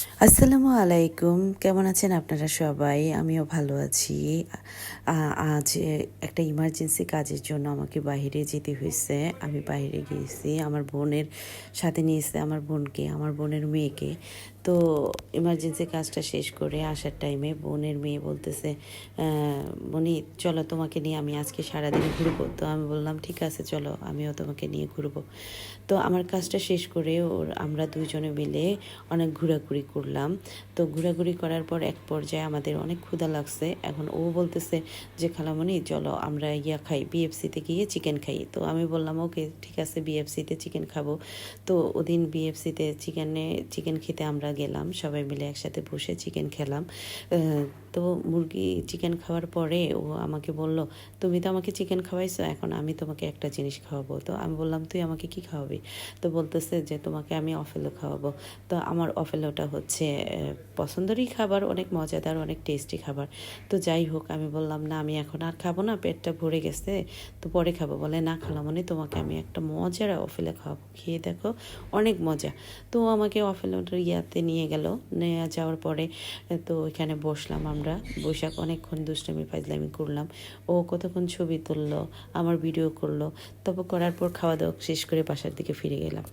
আসসালামু আলাইকুম। কেমন আছেন আপনারা সবাই? আমিও ভালো আছি। আজ একটা ইমার্জেন্সি কাজের জন্য আমাকে বাহিরে যেতে হইছে। আমি বাহিরে গিয়েছি। আমার বোনের সাথে নিয়েছে আমার বোনকে, আমার বোনের মেয়েকে। তো ইমার্জেন্সি কাজটা শেষ করে আসার টাইমে বোনের মেয়ে বলতেছে, "আ মনি চলো তোমাকে নিয়ে আমি আজকে সারাদিন ঘুরবো।" তো আমি বললাম, "ঠিক আছে চলো, আমিও তোমাকে নিয়ে ঘুরবো।" তো আমার কাজটা শেষ করে আমরা ২ জনে মিলে অনেক ঘোরাঘুরি করলাম। তো ঘোরাঘুরি করার পর এক পর্যায়ে আমাদের অনেক ক্ষুধা লাগছে। এখন ও বলতেছে যে, "খালামণি চলো আমরা খাই, বিএফসিতে গিয়ে চিকেন খাই।" তো আমি বললাম, "ওকে ঠিক আছে বিএফসিতে চিকেন খাবো।" তো ওদিন বিএফসিতে চিকেন খেতে আমরা গেলাম। সবাই মিলে একসাথে বসে চিকেন খেলাম। আ তো চিকেন খাওয়ার পরে ও আমাকে বলল, "তুমি তো আমাকে চিকেন খাওয়াইছো, এখন আমি তোমাকে একটা জিনিস খাওয়াবো।" তো আমি বললাম, "তুই আমাকে কি খাওয়াবি?" তো বলতেছে যে, "তোমাকে আমি অফেলো খাওয়াবো।" তো আমার অফেলোটা হচ্ছে পছন্দেরই খাবার, অনেক মজাদার, অনেক টেস্টি খাবার। তো যাই হোক আমি বললাম, "না আমি এখন আর খাবো না, পেটটা ভরে গেছে, তো পরে খাবো।" বলে, "না খালামণি তোমাকে আমি একটা মজার অফেলো খাওয়াবো, খেয়ে দেখো অনেক মজা।" তো ও আমাকে অফেলোটার নিয়ে গেল। নিয়ে যাওয়ার পরে তো ওইখানে বসলাম আমরা। বইসা অনেকক্ষণ দুষ্টামি ফাজলামি করলাম। ও কতক্ষণ ছবি তুললো, আমার ভিডিও করলো। তারপর করার পর খাওয়া-দাওয়া শেষ করে বাসার দিকে ফিরে গেলাম।